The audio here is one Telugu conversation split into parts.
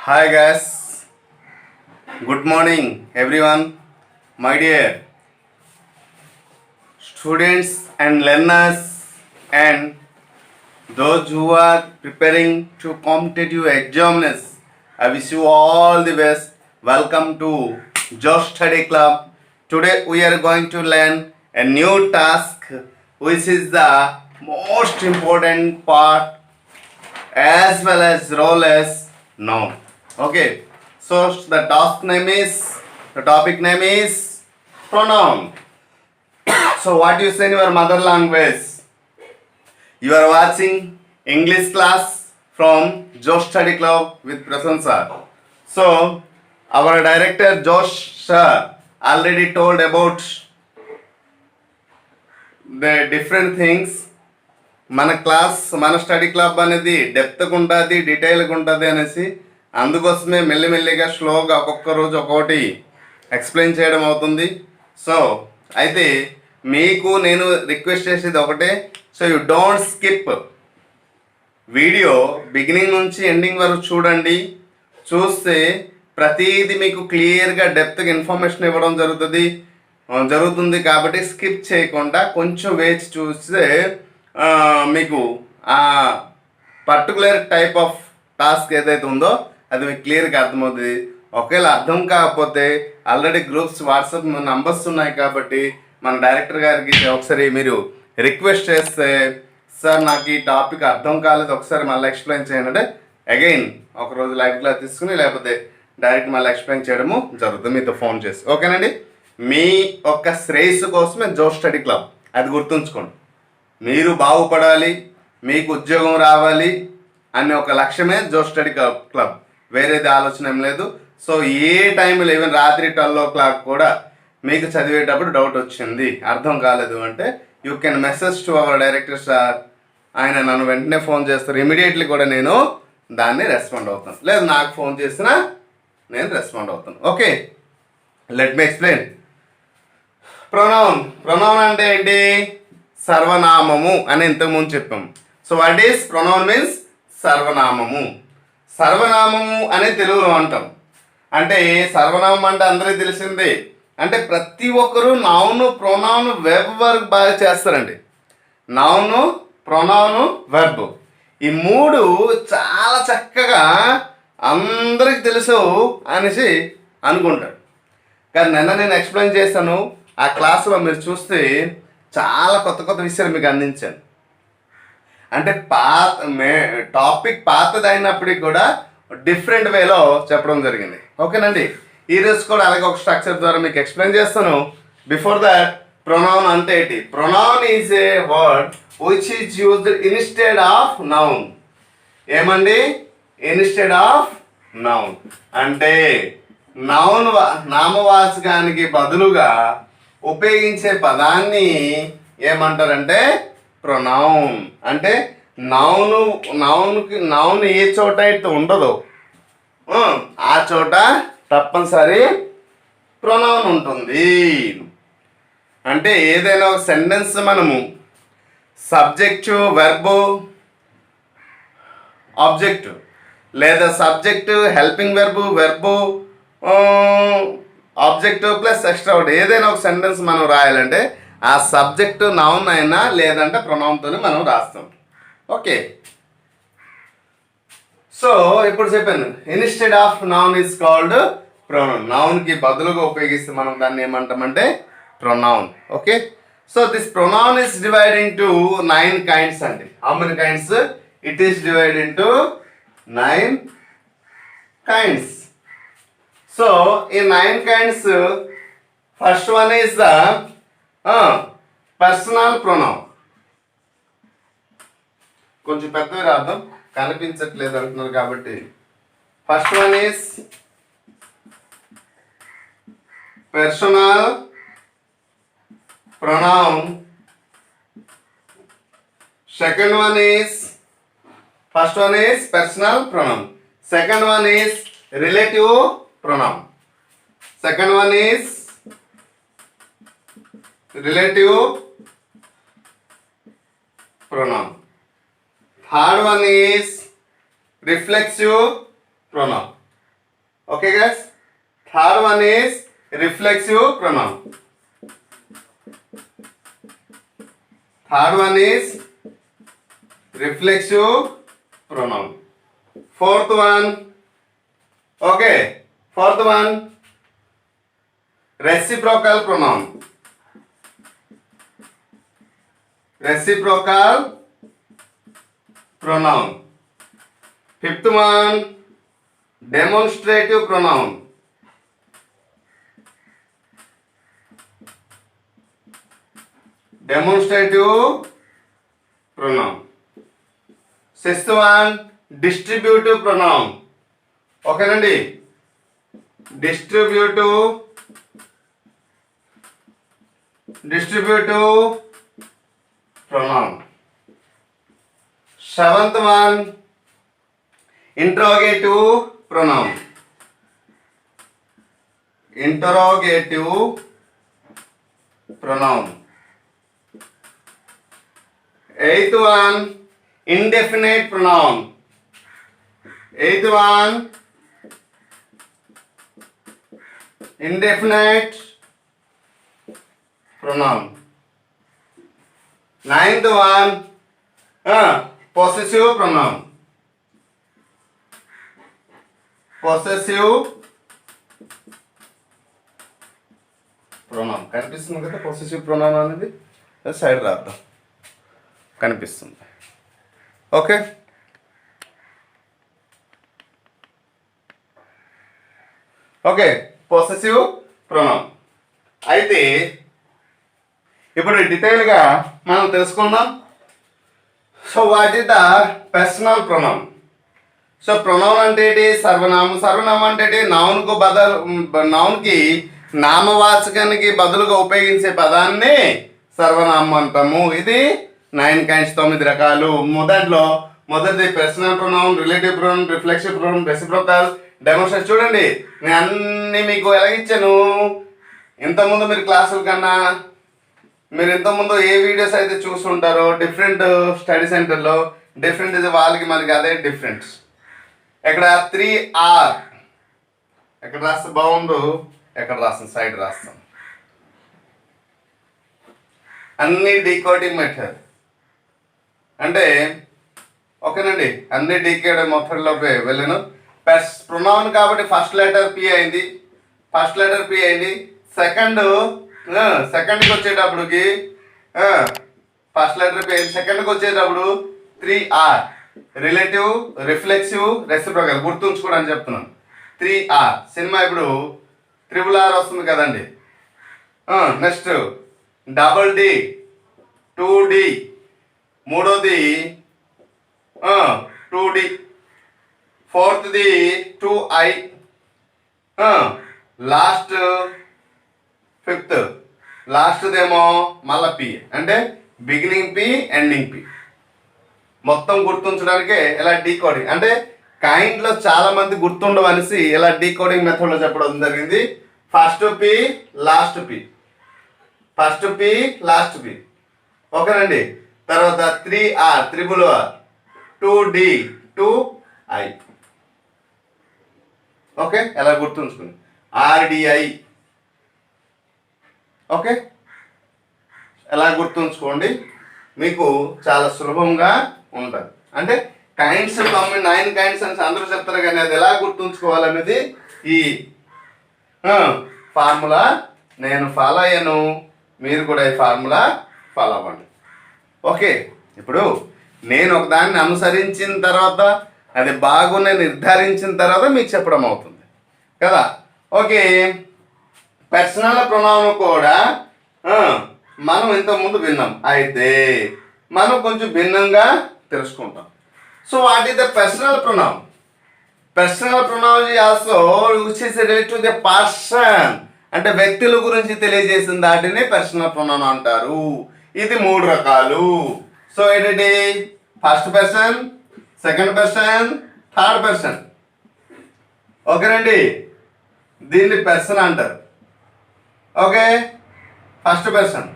Hi guys, good morning everyone, my dear students and learners and those who are preparing to competitive exams. I wish you all the best. Welcome to Josh Study Club. Today we are going to learn a new task which is the most important part as well as role as noun. Okay, so the topic name is pronoun. So what you say in your mother language? You are watching English class from Josh Study Club with Prasan sir. So our director Josh sir already told about the different things. మన స్టడీ క్లబ్ అనేది డెప్త్గా ఉంటుంది, డీటెయిల్గా ఉంటుంది అనేసి అందుకోసమే మెల్లిమెల్లిగా స్లోగా ఒక్కొక్క రోజు ఒక్కొక్కటి ఎక్స్ప్లెయిన్ చేయడం అవుతుంది. సో అయితే మీకు నేను రిక్వెస్ట్ చేసేది ఒకటే, so you don't skip video beginning నుంచి ఎండింగ్ వరకు చూడండి. చూస్తే ప్రతిదీ మీకు క్లియర్గా డెప్త్గా ఇన్ఫర్మేషన్ ఇవ్వడం జరుగుతుంది కాబట్టి స్కిప్ చేయకుండా కొంచెం వేచి చూస్తే మీకు ఆ పర్టికులర్ టైప్ ఆఫ్ టాస్క్ ఏదైతే ఉందో అది మీకు క్లియర్గా అర్థమవుతుంది. ఒకవేళ అర్థం కాకపోతే ఆల్రెడీ గ్రూప్స్ వాట్సాప్ నంబర్స్ ఉన్నాయి కాబట్టి మన డైరెక్టర్ గారికి ఒకసారి మీరు రిక్వెస్ట్ చేస్తే, సార్ నాకు ఈ టాపిక్ అర్థం కాలేదు ఒకసారి మళ్ళీ ఎక్స్ప్లెయిన్ చేయండి అంటే అగైన్ ఒకరోజు లైవ్ క్లాస్ తీసుకుని లేకపోతే డైరెక్ట్ మళ్ళీ ఎక్స్ప్లెయిన్ చేయడము జరుగుతుంది మీతో ఫోన్ చేసి. ఓకేనండి, మీ ఒక్క శ్రేయస్సు కోసమే జోష్ స్టడీ క్లబ్, అది గుర్తుంచుకోండి. మీరు బాగుపడాలి, మీకు ఉద్యోగం రావాలి అనే ఒక లక్ష్యమే జోష్ స్టడీ క్లబ్, వేరేది ఆలోచన ఏం లేదు. సో ఏ టైంలో ఈవెన్ రాత్రి 12 కూడా మీకు చదివేటప్పుడు డౌట్ వచ్చింది, అర్థం కాలేదు అంటే you can message to our director sir. ఆయన నన్ను వెంటనే ఫోన్ చేస్తారు, ఇమీడియట్లీ కూడా నేను దాన్ని రెస్పాండ్ అవుతాను. లేదు నాకు ఫోన్ చేసినా నేను రెస్పాండ్ అవుతాను. Okay, let me explain. Pronoun అంటే ఏంటి? సర్వనామము అని ఇంతకుముందు చెప్పాము. So what is pronoun means సర్వనామము. సర్వనామము అనే తెలుగులో అంటాం. అంటే సర్వనామం అంటే అందరికీ తెలిసిందే, అంటే ప్రతి ఒక్కరూ నౌను ప్రొనౌన్ వెబ్ వర్క్ బాగా చేస్తారండి. నౌను ప్రొనౌను వెబ్ ఈ మూడు చాలా చక్కగా అందరికి తెలుసు అనేసి అనుకుంటాడు. కానీ నిన్న నేను ఎక్స్ప్లెయిన్ చేశాను, ఆ క్లాసులో మీరు చూస్తే చాలా కొత్త కొత్త విషయాలు మీకు అందించాను. అంటే టాపిక్ పాతది అయినప్పటికీ కూడా డిఫరెంట్ వేలో చెప్పడం జరిగింది. ఓకేనండి, ఈరోజు కూడా అలాగే ఒక స్ట్రక్చర్ ద్వారా మీకు ఎక్స్ప్లెయిన్ చేస్తాను. బిఫోర్ దట్, ప్రొనౌన్ అంటే ఏంటి? Pronoun is a word which is used instead of noun. ఏమండి? ఇన్స్టెడ్ ఆఫ్ నౌన్ అంటే నౌన్ నామవాచకానికి బదులుగా ఉపయోగించే పదాన్ని ఏమంటారంటే ప్రొనౌన్. అంటే నౌన్ ఏ చోట అయితే ఉండదో ఆ చోట తప్పనిసరి ప్రొనౌన్ ఉంటుంది. అంటే ఏదైనా ఒక సెంటెన్స్ మనము సబ్జెక్టు, వెర్బు, ఆబ్జెక్టు లేదా subject, helping verb objective plus extra word ఏదైనా ఒక సెంటెన్స్ మనం రాయాలంటే ఆ సబ్జెక్టు నౌన్ అయినా లేదంటే ప్రొనౌన్తోనే మనం రాస్తాం. ఓకే, సో ఇప్పుడు చెప్పాను, instead of noun is called pronoun. నౌన్కి బదులుగా ఉపయోగిస్తే మనం దాన్ని ఏమంటామంటే pronoun. Okay, so this pronoun is divide into 9 kinds అండి. How many kinds? It is divide into 9 kinds. So in 9 kinds, first one is the personal pronoun. కొంచెం పెద్దవి రాద్దాం, కనిపించట్లేదు అంటున్నారు కాబట్టి. First one is personal pronoun. Second one is personal pronoun. Second one is relative pronoun. Second one is relative pronoun. Third one is reflexive pronoun. Okay, guys. Third one is reflexive pronoun. Third one is reflexive pronoun. Fourth one, okay. Fourth one, reciprocal pronoun. Reciprocal pronoun. Fifth one, demonstrative pronoun. Demonstrative pronoun. Sixth one, distributive pronoun. Okay, Nandi? Distributive pronoun. Seventh one, interrogative pronoun. Interrogative pronoun. Eighth one, indefinite pronoun. Eighth one, indefinite pronoun. Ninth one, possessive pronoun. Possessive pronoun. కనిపిస్తుంది కదా possessive pronoun అనేది సైడ్ రాద్దాం. కనిపిస్తుంది. Okay, okay, possessive pronoun. అయితే ఇప్పుడు డీటెయిల్గా మనం తెలుసుకుందాం. So what is the personal pronoun? So pronoun అంటే ఏంటి? సర్వనామం. సర్వనామం అంటే ఏంటి? నౌన్కి నామవాచకానికి బదులుగా ఉపయోగించే పదాన్ని సర్వనామం అంటాము. ఇది 9 kinds, 9 రకాలు. మొదటిది personal pronoun, relative pronoun, reflexive pronoun, reciprocal, demonstrative. చూడండి, నేను అన్ని మీకు ఎలాగిచ్చాను. ఇంతకుముందు మీరు క్లాసుల కన్నా మీరు ఇంతకుముందు ఏ వీడియోస్ అయితే చూస్తుంటారో డిఫరెంట్ స్టడీ సెంటర్లో డిఫరెంట్ ఇది వాళ్ళకి మనకి అదే డిఫరెన్స్. ఇక్కడ 3R ఎక్కడ రాస్తే బాగుండు, ఎక్కడ రాస్తాం సైడ్ రాస్తాం. అన్ని డీకోడింగ్ మెథడ్ అంటే ఓకేనండి, అన్ని డీకోడింగ్ మెథడ్లోకి వెళ్ళాను. ప్రొనౌన్ కాబట్టి ఫస్ట్ లెటర్ పి అయింది. సెకండ్కి వచ్చేటప్పటికి ఫస్ట్ లెటర్ పి అయింది. సెకండ్కి వచ్చేటప్పుడు 3R, రిలేటివ్, రిఫ్లెక్సివ్, రెసిప్రోకల్. గుర్తుంచుకోవడానికి చెప్తున్నాను. 3R సినిమా ఇప్పుడు RRR వస్తుంది కదండి. నెక్స్ట్ డబుల్ డి, 2D, మూడోది 2D, ఫోర్త్ది 2I, లాస్ట్ ఫిఫ్త్ లాస్ట్దేమో మళ్ళా పి, అంటే బిగినింగ్ పి, ఎండింగ్ పి. మొత్తం గుర్తుంచడానికే ఇలా డీకోడింగ్ అంటే కైండ్లో చాలా మంది గుర్తుండవు అనేసి ఇలా డీకోడింగ్ మెథడ్లో చెప్పడం జరిగింది. First P, last P, first P, last P. ఓకేనండి. తర్వాత 3R, RRR, 2D, 2I. Okay, ఎలా గుర్తుంచుకుని RDI. ఓకే, ఎలా గుర్తుంచుకోండి, మీకు చాలా సులభంగా ఉంటుంది. అంటే కైండ్స్ 9 kinds అని అందరూ చెప్తారు, కానీ అది ఎలా గుర్తుంచుకోవాలనేది ఈ ఫార్ములా నేను ఫాలో అయ్యాను. మీరు కూడా ఈ ఫార్ములా ఫాలో అవ్వండి. ఓకే, ఇప్పుడు నేను ఒకదాన్ని అనుసరించిన తర్వాత అది బాగుంది నిర్ధారించిన తర్వాత మీకు చెప్పడం అవుతుంది కదా. ఓకే, పర్సనల్ ప్రొనౌన్ కూడా మనం ఇంతకుముందు విన్నాం, అయితే మనం కొంచెం భిన్నంగా తెలుసుకుంటాం. So what is the personal pronoun? Personal pronoun also which is related to the person, అంటే వ్యక్తుల గురించి తెలియజేసిన దాటిని పర్సనల్ ప్రొనౌన్ అంటారు. ఇది 3 రకాలు. సో ఏంటంటే first person, second person, third person. ఓకేనండి, దీన్ని పర్సన్ అంటారు. Okay, first person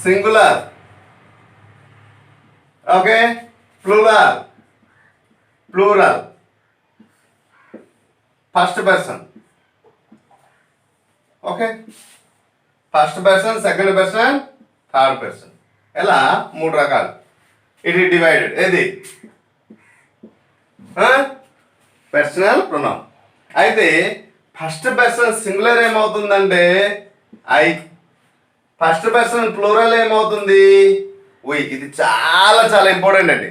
singular, okay, plural, first person. Okay, first person, second person, third person, ఇలా 3 రకాలు. It is divided. ఏది పర్సనల్ ప్రొనౌన్. అయితే ఫస్ట్ పర్సన్ సింగులర్ ఏమవుతుందంటే ఐ, ఫస్ట్ పర్సన్ ప్లూరల్ ఏమవుతుంది వి. ఇది చాలా చాలా ఇంపార్టెంట్ అండి.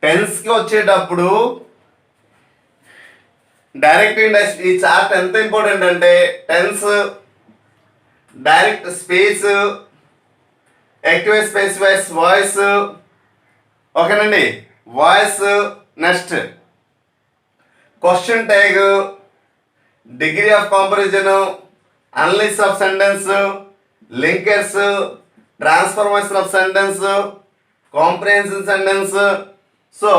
టెన్స్కి వచ్చేటప్పుడు డైరెక్ట్ ఇండెక్స్ ఈ చార్ట్ ఎంత ఇంపార్టెంట్ అంటే tense, direct speech, active speech vice voice. ఓకేనండి, voice. Next question tag, degree of comparison, analysis of sentence, linkers, transformation of sentence, comprehensive sentence. So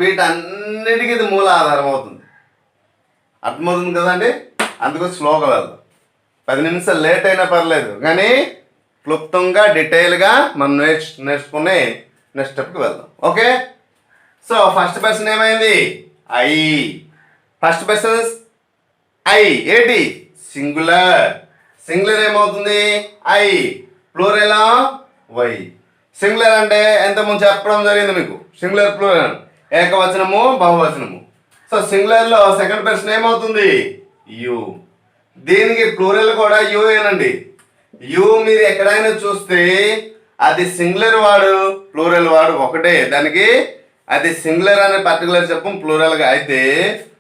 వీటన్నిటికీ ఇది మూల ఆధారం అవుతుంది. అర్థమవుతుంది కదండి. అందుకు స్లోగా వెళ్దాం. 10 నిమిషాలు లేట్ అయినా పర్లేదు, కానీ క్లుప్తంగా డీటెయిల్గా మనం నేర్చుకునే నెక్స్ట్ స్టెప్కి వెళ్దాం. ఓకే, సో ఫస్ట్ పర్సన్ ఏమైంది ఐ. ఫస్ట్ పర్సన్ ఐ ఏంటి సింగులర్. సింగులర్ ఏమవుతుంది ఐ, ప్లూరల్ వై. సింగులర్ అంటే ఎంతమంది చెప్పడం జరిగింది మీకు. సింగులర్ ప్లూరల్ ఏకవచనము బహువచనము. సో సింగులర్లో సెకండ్ పర్సన్ ఏమవుతుంది యు. దీనికి ప్లూరల్ కూడా యు ఏనండి. యు మీరు ఎక్కడైనా చూస్తే అది సింగులర్ వాడు ప్లూరల్ వాడు ఒకటే. దానికి అది సింగులర్ అనే పర్టికులర్ చెప్పము, ప్లూరల్గా అయితే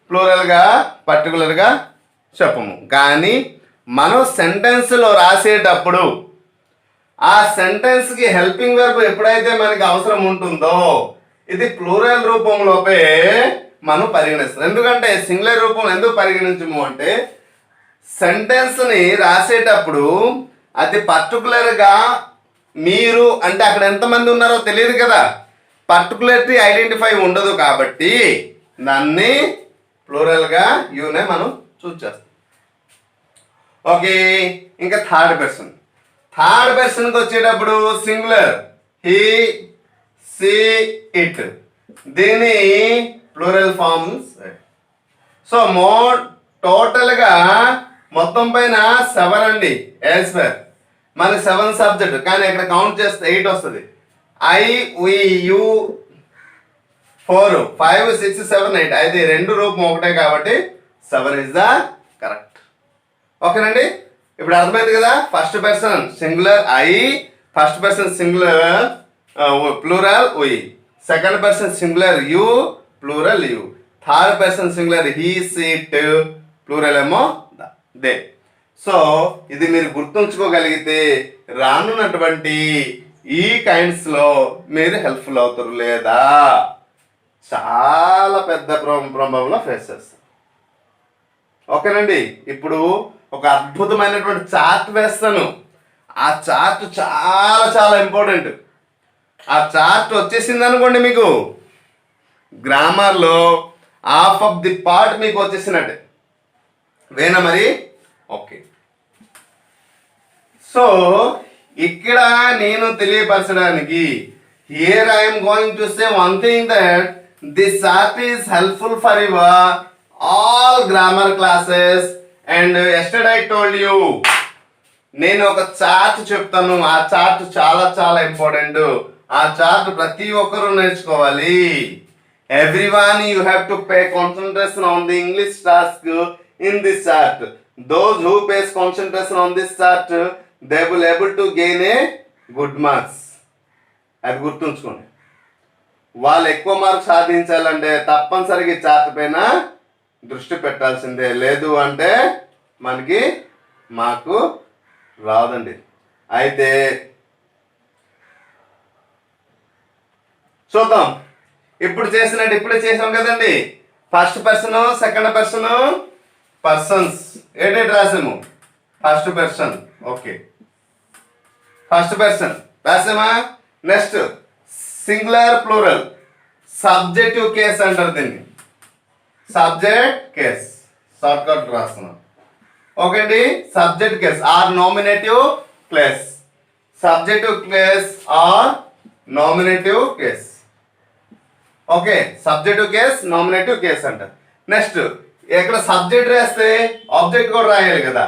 ప్లూరల్గా పర్టికులర్గా చెప్పము. కానీ మనం సెంటెన్స్లో రాసేటప్పుడు ఆ సెంటెన్స్కి హెల్పింగ్ వర్బ్ ఎప్పుడైతే మనకి అవసరం ఉంటుందో ఇది ప్లూరల్ రూపంలోపే మనం పరిగణిస్తాం. ఎందుకంటే సింగులర్ రూపం ఎందుకు పరిగణించము అంటే సెంటెన్స్ని రాసేటప్పుడు అది పర్టికులర్గా మీరు అంటే అక్కడ ఎంతమంది ఉన్నారో తెలియదు కదా, పర్టికులర్టీ ఐడెంటిఫై ఉండదు. కాబట్టి దాన్ని ప్లూరల్గా యూనే మనం చూస్ చేస్తాం. ఓకే, ఇంకా థర్డ్ పర్సన్. థర్డ్ పర్సన్కి వచ్చేటప్పుడు సింగులర్ హీ, సీ, ఇట్. దీని ప్లూరల్ ఫార్మ్స్. సో టోటల్గా మొత్తం పైన 7 అండి. ఎల్స్వేర్ మనకి 7 సబ్జెక్ట్, కానీ ఇక్కడ కౌంట్ చేస్తే 8 వస్తుంది. I, we, you 4, 5, 6, 7, 8. అయితే 2 రూపం ఒకటే కాబట్టి 7 ఇస్ ద కరెక్ట్. ఓకేనండి, ఇప్పుడు అర్థమైంది కదా. First person singular I, first person singular plural we, second person singular you plural you, third person singular he, she, it plural ఏమో దే. సో ఇది మీరు గుర్తుంచుకోగలిగితే రానున్నటువంటి ఈ కైండ్స్లో మీరు హెల్ప్ఫుల్ అవుతారు, లేదా చాలా పెద్ద ప్రాబ్లంలో ఫేస్ చేస్తారు. ఓకేనండి, ఇప్పుడు ఒక అద్భుతమైనటువంటి చార్ట్ వేస్తాను. ఆ చార్ట్ చాలా చాలా ఇంపార్టెంట్. ఆ చార్ట్ వచ్చేసింది అనుకోండి, మీకు గ్రామర్లో హాఫ్ ఆఫ్ ది పార్ట్ మీకు వచ్చేసినట్టే. వేనా మరి? ఓకే, సో ఇక్కడ నేను తెలియపరచడానికి here I'm going to say one thing that this chart is helpful for your all grammar classes. And yesterday I told you, నేను ఒక చార్ట్ చెప్తాను. ఆ చార్ట్ చాలా చాలా ఇంపార్టెంట్. ఆ చార్ట్ ప్రతి ఒక్కరూ నేర్చుకోవాలి. Everyone, you have to pay concentration on the English task in this chart. Those who pays concentration on this chart, they will able to gain a good marks. అది గుర్తుంచుకోండి. వాళ్ళు ఎక్కువ మార్క్స్ సాధించాలంటే తప్పనిసరిగా చార్ట్ పైన దృష్టి పెట్టాల్సిందే. లేదు అంటే మనకి మాకు రాదండి. అయితే చూద్దాం. ఇప్పుడు చేసినట్టు ఇప్పుడే చేసాం కదండి. First person, second person, persons ఏంటంటే రాసాము. First person, okay, first person రాసామా. Next singular plural subjective case అంటారు దీన్ని. సబ్జెక్ట్ కేస్ షార్ట్ కట్ రాస్తున్నాం. ఓకే అండి, subject case or nominative place. Subjective case or nominative case. Okay, subjective case, nominative case అంటారు. నెక్స్ట్ ఇక్కడ సబ్జెక్ట్ రాస్తే ఆబ్జెక్ట్ కూడా రాయాలి కదా,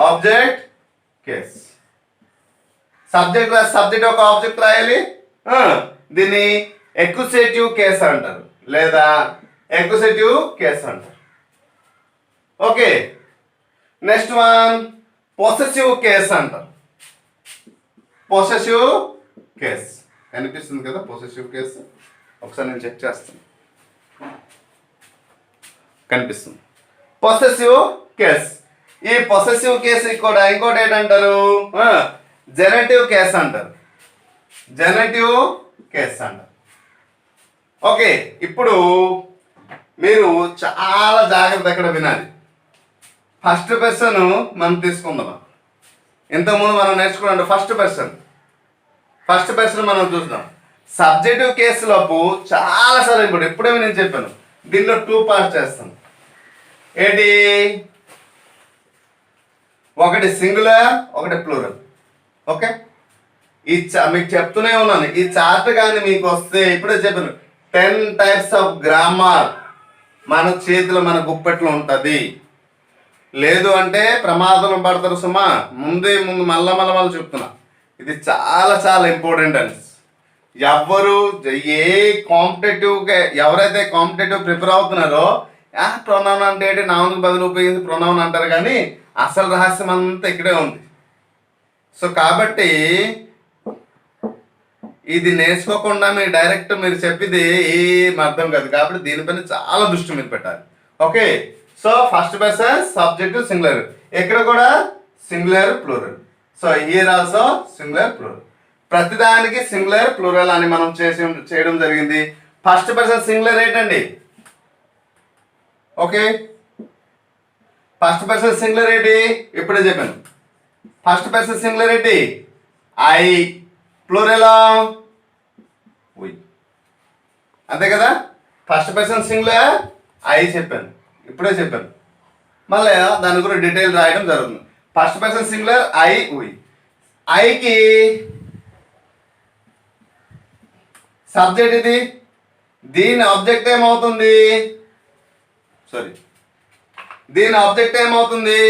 ఆబ్జెక్ట్ కేస్. సబ్జెక్ట్ రాస్తే సబ్జెక్ట్ ఒక ఆబ్జెక్ట్ రాయాలి. దీన్ని ఎక్యుసేటివ్ కేస్ అంటారు లేదా ఎక్యుసేటివ్ కేస్ అంటారు. Okay, next one possessive case అంటారు. పొసెసివ్ కేస్ కనిపిస్తుంది కదా, పొసెసివ్ కేస్. ఒకసారి నేను చెక్ చేస్తాను. కనిపిస్తుంది పొసెసివ్ కేస్. ఈ పొసెసివ్ కేస్ కూడా ఇంకోటి ఏంటంటారు, జెనటివ్ కేస్ అంటారు. జెనటివ్ కేస్ అంటారు. ఓకే, ఇప్పుడు మీరు చాలా జాగ్రత్త ఇక్కడ వినాలి. ఫస్ట్ పర్సన్ మనం తీసుకుందాం. ఇంతకుముందు మనం నేర్చుకున్నాం ఫస్ట్ పర్సన్ మనం చూద్దాం. సబ్జెక్టివ్ కేసులోపు చాలా సార్లు ఇప్పుడు ఎప్పుడేమో నేను చెప్పాను, దీనిలో 2 పార్ట్స్ చేస్తాను. ఏంటి, ఒకటి సింగులర్, ఒకటి ప్లూరల్. ఓకే, మీకు చెప్తూనే ఉన్నాను. ఈ చార్ట్ కానీ మీకు వస్తే ఇప్పుడే చెప్పాను 10 టైప్స్ ఆఫ్ గ్రామర్ మన చేతిలో మన గుప్పెట్లో ఉంటుంది. లేదు అంటే ప్రమాదం పడతారు సుమా. ముందు మళ్ళా చెప్తున్నా, ఇది చాలా చాలా ఇంపార్టెంట్ అని. ఎవరు ఎవరైతే కాంపిటేటివ్ ప్రిపేర్ అవుతున్నారో ప్రొనౌన్ అంటే ఏంటి, నామకు బదులు ఉపయోగించి ప్రొనౌన్ అంటారు, కానీ అసలు రహస్యం అంతా ఇక్కడే ఉంది. సో కాబట్టి ఇది నేర్చుకోకుండా మీరు డైరెక్ట్ మీరు చెప్పేది ఏం అర్థం కాదు. కాబట్టి దీనిపైన చాలా దృష్టి మీరు పెట్టాలి. Okay, so first person subject singular, ఇక్కడ కూడా singular plural. So here also singular plural. ప్రతిదానికి సింగులర్ ప్లూరల్ అని మనం చేయడం జరిగింది. ఫస్ట్ పర్సన్ సింగులర్ ఏంటండి? ఓకే, ఫస్ట్ పర్సన్ సింగులర్ ఏంటి ఇప్పుడే చెప్పాను. ఫస్ట్ పర్సన్ సింగులర్ ఏంటి? ఐ. Plural we. అంతే కదా, ఫస్ట్ పర్సన్ సింగులర్ ఐ చెప్పాను, ఇప్పుడే చెప్పాను. మళ్ళీ దాని గురించి డీటెయిల్ రాయడం జరుగుతుంది. First person singular I we. ఐకి సబ్జెక్ట్ ఇది, దీని ఆబ్జెక్ట్ ఏమవుతుంది? దీని ఆబ్జెక్ట్ ఏమవుతుంది?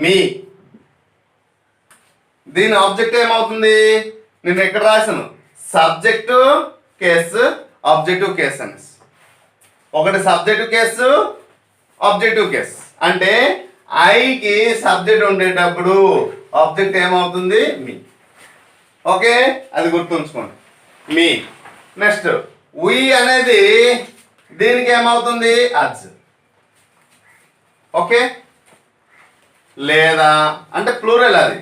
మీ. దీని ఆబ్జెక్ట్ ఏమవుతుంది? నేను ఎక్కడ రాశాను, సబ్జెక్టు కేసు ఆబ్జెక్టివ్ కేసు అని. ఒకటి సబ్జెక్టివ్ కేసు ఆబ్జెక్టివ్ కేసు అంటే ఐకి సబ్జెక్ట్ ఉండేటప్పుడు ఆబ్జెక్ట్ ఏమవుతుంది? మీ. ఓకే, అది గుర్తుంచుకోండి, మీ. నెక్స్ట్ వి అనేది దీనికి ఏమవుతుంది? అజ్. ఓకే, లేదా అంటే ప్లూరల్, అది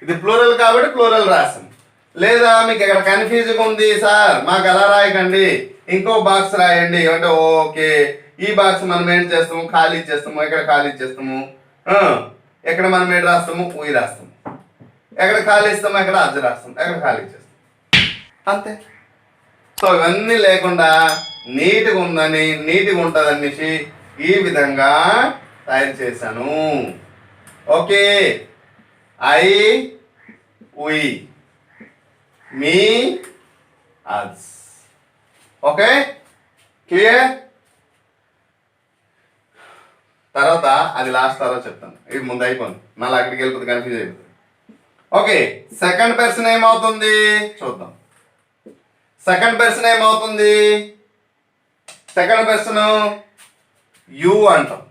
ఇది ప్లూరల్ కాబట్టి ప్లూరల్ రాసాం. లేదా మీకు ఇక్కడ కన్ఫ్యూజ్గా ఉంది సార్, మాకు అలా రాయకండి, ఇంకో బాక్స్ రాయండి అంటే ఓకే. ఈ బాక్స్ మనం ఏం చేస్తాము, ఖాళీ చేస్తాము. ఎక్కడ ఖాళీ చేస్తాము, ఎక్కడ మనం ఏడు రాస్తాము, ఊయి రాస్తాము. ఎక్కడ ఖాళీ ఇస్తాము, ఎక్కడ అజ్జ రాస్తాము, ఎక్కడ ఖాళీ చేస్తాము, అంతే. సో ఇవన్నీ లేకుండా నీట్గా ఉంటుంది అనేసి ఈ విధంగా తయారు చేశాను. Okay, I we, me, us. Okay, clear? తర్వాత అది లాస్ట్ తర్వాత చెప్తాను, ఇది ముందు అయిపోయింది, మళ్ళీ అక్కడికి వెళ్ళిపోతుంది, కన్ఫ్యూజ్ అయిపోతుంది. ఓకే, సెకండ్ పర్సన్ ఏమవుతుంది చూద్దాం. సెకండ్ పర్సన్ ఏమవుతుంది? సెకండ్ పర్సన్ యు అంటాం.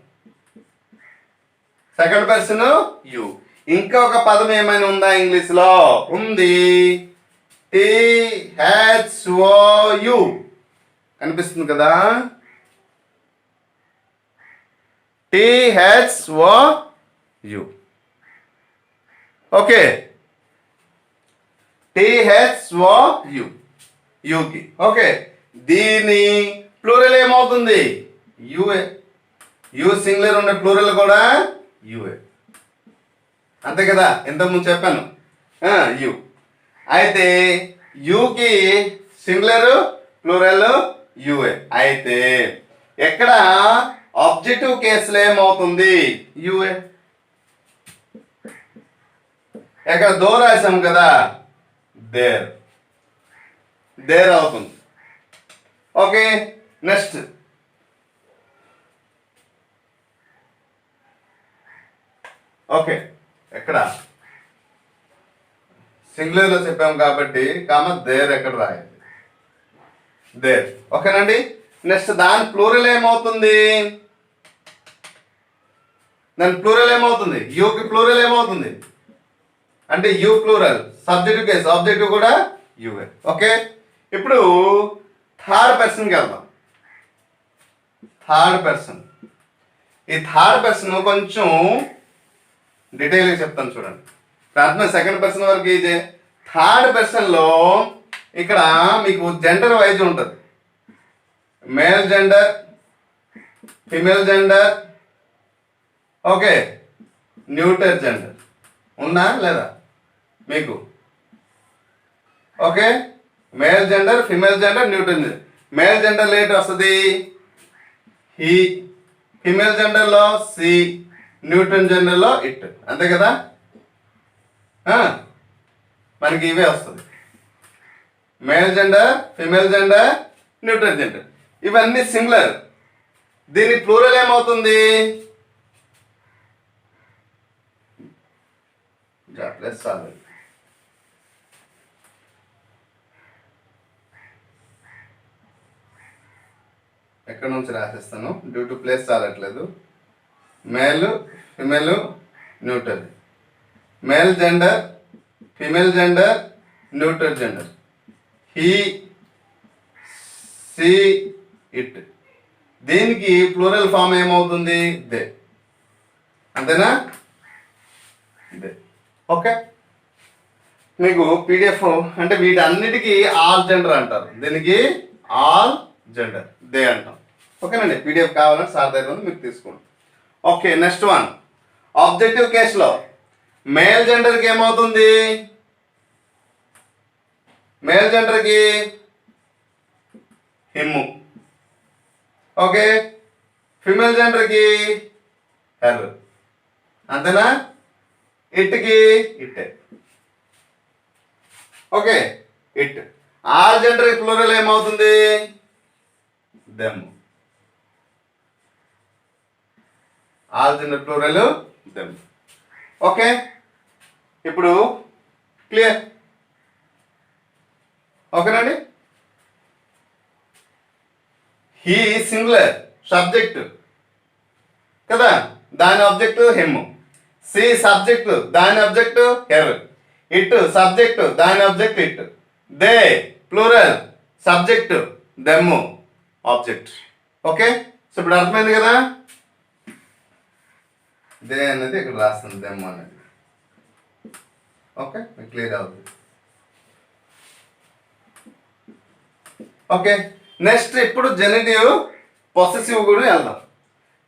Second person you. ఇంకొక పదం ఏమైనా ఉందా ఇంగ్లీష్లో? ఉంది, THOU. కనిపిస్తుంది కదా, THOU. Okay, THOU, యూకి. ఓకే, దీని ప్లూరల్ ఏమవుతుంది? యుఏ. యు సింగులర్ ఉండే ప్లూరల్ కూడా యుఏ, అంతే కదా, ఇంతకుముందు చెప్పాను యు. అయితే యుకి సింగులర్ ప్లూరల్ యుఏ. అయితే ఎక్కడ ఆబ్జెక్టివ్ కేసులో ఏమవుతుంది? యుఏ. ఎక్కడ దో రాసాం కదా, దేర్ అవుతుంది. ఓకే, నెక్స్ట్ ఓకే, ఎక్కడ సింగులర్లో చెప్పాం కాబట్టి దేర్ ఎక్కడ రాయాలి, దేర్. ఓకేనండి. నెక్స్ట్ దాని ప్లూరల్ ఏమవుతుంది, యూకి ప్లూరల్ ఏమవుతుంది అంటే you plural, subjective case, objective కూడా యూఏ. ఓకే, ఇప్పుడు థర్డ్ పర్సన్కి వెళ్దాం. ఈ థర్డ్ పర్సన్ కొంచెం డీటెయిల్గా చెప్తాను చూడండి. ప్రార్థన సెకండ్ పర్సన్ వరకు ఇదే. థర్డ్ పర్సన్లో ఇక్కడ మీకు జెండర్ వైజ్ ఉంటుంది. Male gender, female gender, okay, neuter gender ఉన్నా లేదా మీకు? Okay, male gender, female gender, neuter gender. Male gender లేట్ వస్తుంది హీ, ఫిమేల్ జెండర్లో సి, న్యూటన్ జెండర్లో ఇట్. అంతే కదా, మనకి ఇవే వస్తుంది. Male gender, female gender, neutral gender, ఇవన్నీ సింగులర్. దీని ప్లూరల్ ఏమవుతుంది, ప్లస్ చాలు. ఎక్కడ నుంచి రాసేస్తాను, డ్యూ టు ప్లేస్ చాలట్లేదు. Male, female, neutral. Male gender, female gender, neutral gender. He, C, it. దీనికి ప్లూరల్ ఫామ్ ఏమవుతుంది, దే. అంతేనా, దే. ఓకే, మీకు పీడిఎఫ్ అంటే వీటన్నిటికీ ఆల్ జెండర్ అంటారు. దీనికి ఆల్ జెండర్, దే అంటాం. ఓకేనండి, పీడిఎఫ్ కావాలంటే సార్ దగ్గర ఉంది, మీకు తీసుకోండి. Okay, next one. ఆబ్జెక్టివ్ కేసులో మేల్ జెండర్కి ఏమవుతుంది, మేల్ జెండర్కి హిమ్ము. ఓకే, ఫిమేల్ జెండర్కి హెర్. అంతేనా, ఇట్కి ఇట్టే. Okay, it. All gender plural ఏమవుతుంది, them. All gender plural them. Okay, ఇప్పుడు క్లియర్. ఓకేనండి. హీ సింగులర్, సబ్జెక్ట్ కదా, దాని ఆబ్జెక్ట్ హిమ్. సి సబ్జెక్ట్, దాని ఆబ్జెక్ట్ హెర్. ఇట్ సబ్జెక్ట్, దాని object it. They plural, subject them, object. Okay, so ఇప్పుడు అర్థమైంది కదా, దే అనేది ఇక్కడ రాస్తుంది, దెమ్ అనేది. ఓకే, క్లియర్ అవుతుంది. ఓకే, నెక్స్ట్ ఇప్పుడు జెనిటివ్ పొసెసివ్ కూడా వెళ్దాం.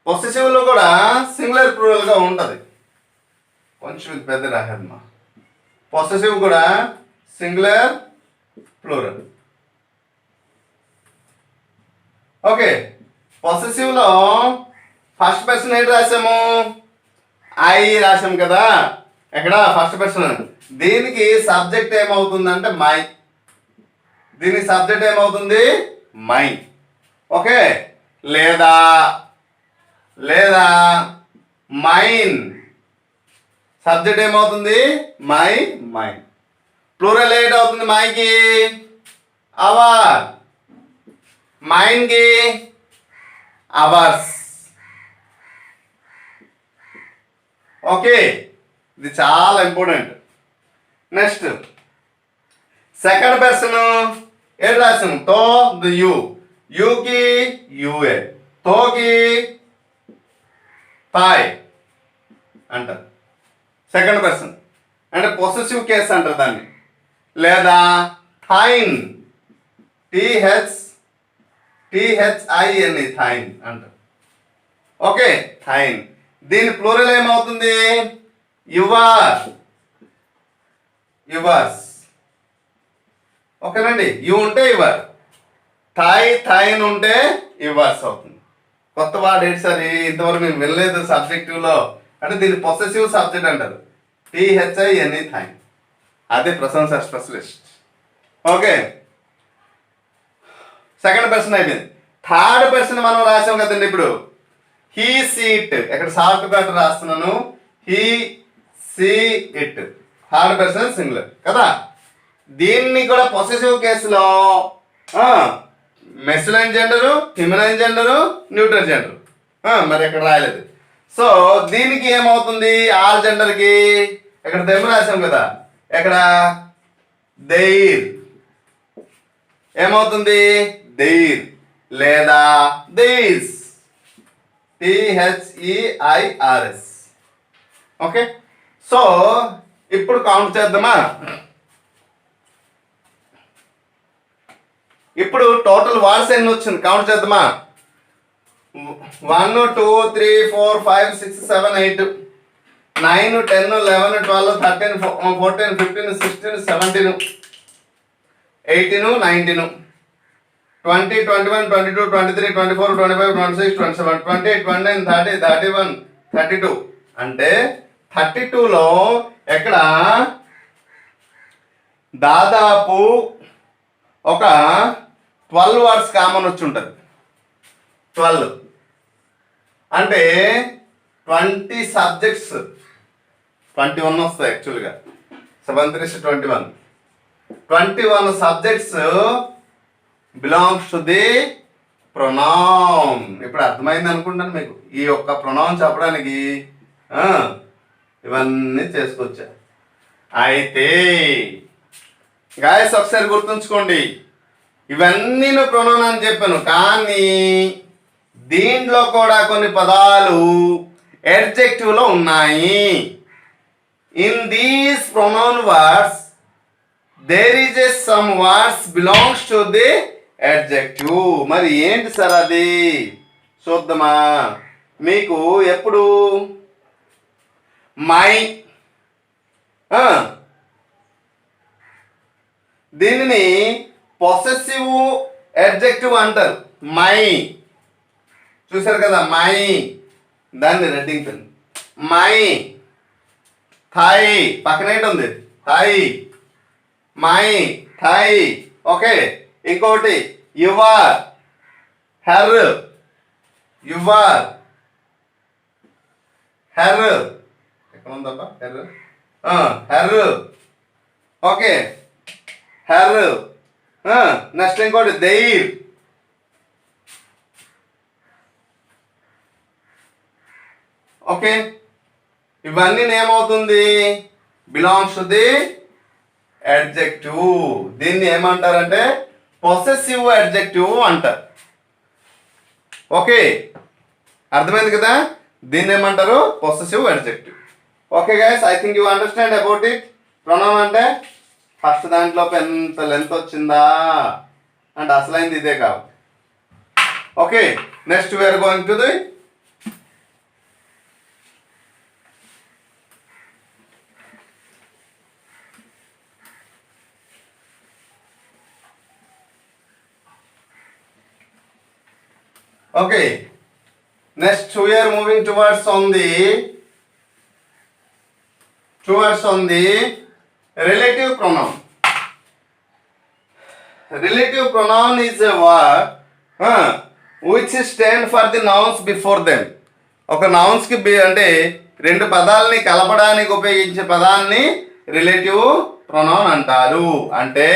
పొసెసివ్లో కూడా సింగులర్ ప్లూరల్గా ఉంటుంది. కొంచెం ఇది పెద్ద రాహేదమ్మా. పొసెసివ్ కూడా సింగులర్ ప్లూరల్. ఓకే, పొసెసివ్లో ఫస్ట్ పర్సన్ ఏంటి రాసాము, ఐ రాసాం కదా. ఎక్కడ ఫస్ట్ పర్సన్, దీనికి సబ్జెక్ట్ ఏమవుతుందంటే మై. దీనికి సబ్జెక్ట్ ఏమవుతుంది, మై. ఓకే, లేదా మైన్, సబ్జెక్ట్ ఏమవుతుంది, మైన్. ప్లూరల్ ఏంటి అవుతుంది, మైకి అవర్, మైన్కి అవర్స్. ఓకే, ఇది చాలా ఇంపార్టెంట్. నెక్స్ట్ సెకండ్ పర్సన్ ఏం రాసాము, తో ది యూ, యూకి యూఏ, తోకి థాయ్ అంటారు. సెకండ్ పర్సన్ అంటే పొసెసివ్ కేస్ అంటారు దాన్ని. లేదా థైన్, THIN, థైన్ అంటారు. Okay, thine. దీని ప్లూరల్ ఏమవుతుంది, యువర్స్. ఓకేనండి, యు ఉంటే యువర్, థైన్ ఉంటే యువర్స్ అవుతుంది. కొత్త వాడు ఏంటి సార్, ఇంతవరకు నేను వెళ్ళలేదు సబ్జెక్టివ్లో అంటే దీన్ని పొసెసివ్ సబ్జెక్ట్ అంటారు. THIN, thine. అదే ప్రశంస స్పెషలిస్ట్. ఓకే, సెకండ్ పర్సన్ అయిపోయింది. థర్డ్ పర్సన్ మనం రాసాం కదండి. ఇప్పుడు హీ సీట్, ఇక్కడ సాల్ట్ బ్యాటర్ రాస్తున్నాను. He, she, it. Third person singular కదా. దీన్ని కూడా పొసెసివ్ కేసులో masculine gender, feminine gender, neutral gender. మరి ఇక్కడ రాయలేదు. సో దీనికి ఏమవుతుంది? ఆల్ జెండర్కి ఇక్కడ దెమ్ రాసాం కదా, ఎక్కడ దెయిర్ ఏమవుతుంది? దెయిర్ లేదా దెయిర్స్, THEIRS. ఓకే, సో ఇప్పుడు కౌంట్ చేద్దామా? ఇప్పుడు టోటల్ వర్డ్స్ ఎన్ని వచ్చింది కౌంట్ చేద్దామా? 1 2 3 4 5 6 7 8 9 10 11 12 13 14 15 16 17 18 19 20 21 22 23 24 25 26 27 28 29 30 31 32. అంటే 32లో ఎక్కడ దాదాపు ఒక 12 వర్డ్స్ కామన్ వచ్చి ఉంటుంది. 12 అంటే 20 సబ్జెక్ట్స్ 21 వస్తాయి యాక్చువల్గా. 7 21 subjects belongs to the pronoun. ఇప్పుడు అర్థమైంది అనుకుంటాను మీకు. ఈ యొక్క ప్రొనౌన్ చెప్పడానికి ఇవన్నీ చేసుకొచ్చా. అయితే గాయస్ ఒకసారి గుర్తుంచుకోండి, ఇవన్నీ ప్రొనౌన్ అని చెప్పాను, కానీ దీంట్లో కూడా కొన్ని పదాలు adjective లో ఉన్నాయి. In these pronoun words there is a some words belongs to the adjective. మరి ఏంటి సార్ అది? చూద్దామా. మీకు ఎప్పుడు మై దీనిని పొసెసివ్ అడ్జెక్టివ్ అంటారు. మై చూసారు కదా, మై. దాన్ని రెడ్డింగ్ పెన్ మై. థై పక్కన ఏంటి ఉంది? Thy, my thy. ఓకే, ఇంకోటి యువర్, హెర్, యువర్, హెర్. ఎక్కడ ఉందబ్బా her? Her. Okay, her. Next ఇంకోటి దెయిర్. ఓకే, ఇవన్నీ ఏమవుతుంది? Belongs to the adjective. దీన్ని ఏమంటారంటే పొసెసివ్ అడ్జెక్టివ్ అంటారు. ఓకే, అర్థమైంది కదా? దీన్ని ఏమంటారు? Possessive adjective. Okay guys, I think you understand about it. Pronoun అంటే ఫస్ట్ దాంట్లో ఎంత లెంత్ వచ్చిందా అంటే అసలైంది ఇదే కాదు. Okay, next we are going to the okay, next we are moving towards on the relative pronoun. Relative pronoun is a word which stand for the nouns before them. ఒక nouns కి అంటే రెండు పదాలని కలపడానికి ఉపయోగించే పదాన్ని రిలేటివ్ ప్రొనౌన్ అంటారు. అంటే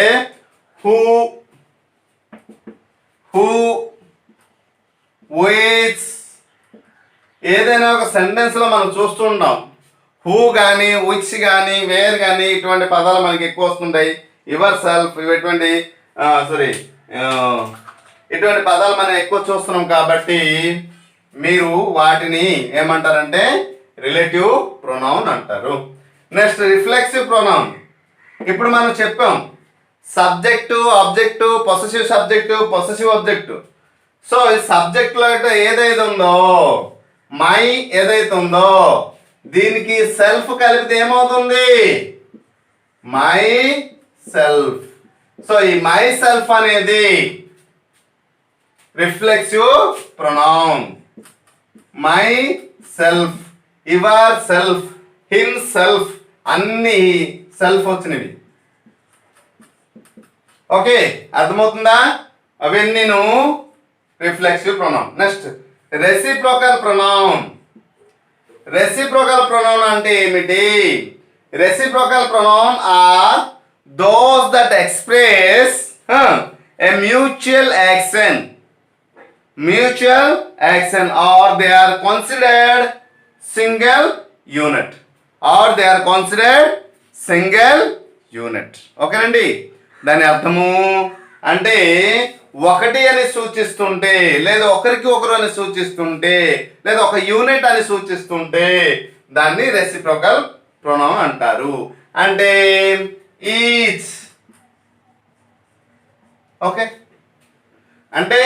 హూ, which. ఏదైనా ఒక సెంటెన్స్లో మనం చూస్తుంటాం హూ కానీ, విచ్ కానీ, వేర్ కానీ ఇటువంటి పదాలు మనకి ఎక్కువ వస్తుంటాయి. యువర్ సెల్ఫ్ ఇటువంటి ఇటువంటి పదాలు మనం ఎక్కువ చూస్తున్నాం కాబట్టి మీరు వాటిని ఏమంటారంటే రిలేటివ్ ప్రొనౌన్ అంటారు. Next reflexive pronoun. ఇప్పుడు మనం చెప్పాం subject, object, possessive subject, possessive object. So ఈ సబ్జెక్ట్లో ఏదైతే ఉందో, మై ఏదైతే ఉందో, దీనికి సెల్ఫ్ కలిపితే ఏమవుతుంది? Myself. సో ఈ మై సెల్ఫ్ అనేది reflexive pronoun. Myself, yourself, himself, అన్ని సెల్ఫ్ వచ్చినవి. ఓకే, అర్థమవుతుందా? అవన్నీ reflexive pronoun. Next reciprocal pronoun. Reciprocal pronoun అంటే ఏమిటి? Reciprocal pronoun are those that express a mutual action or they are considered single unit. ఓకేనండి. దాని అర్థము అంటే ఒకటి అని సూచిస్తుంటే, లేదా ఒకరికి ఒకరు అని సూచిస్తుంటే, లేదా ఒక యూనిట్ అని సూచిస్తుంటే దాన్ని రెసిప్రోకల్ ప్రొనౌన్ అంటారు. అంటే ఈచ్. ఓకే, అంటే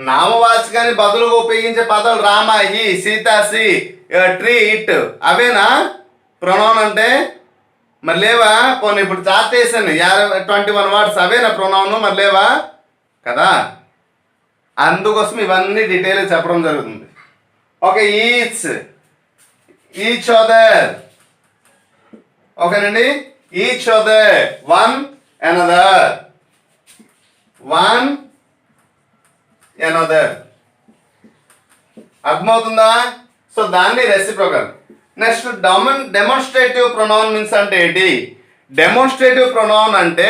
నామవాచకాన్ని బదులుగా ఉపయోగించే పదాలు Rama, he, Sita, she, tree, it అవేనా ప్రొనౌన్ అంటే? మరి లేవా? కొన్ని ఇప్పుడు చార్ట్ వేసాను 21 వర్డ్స్, అవేనా ప్రొనౌన్? మరి లేవా కదా? అందుకోసం ఇవన్నీ డీటెయిల్ చెప్పడం జరుగుతుంది. Okay, each other. ఓకేనండి, ఈచ్ అదర్, వన్ అనదర్, అర్థమవుతుందా? సో దాన్ని reciprocal. Next demonstrative pronoun means అంటే ఏంటి? డెమోన్స్ట్రేటివ్ ప్రొనౌన్ అంటే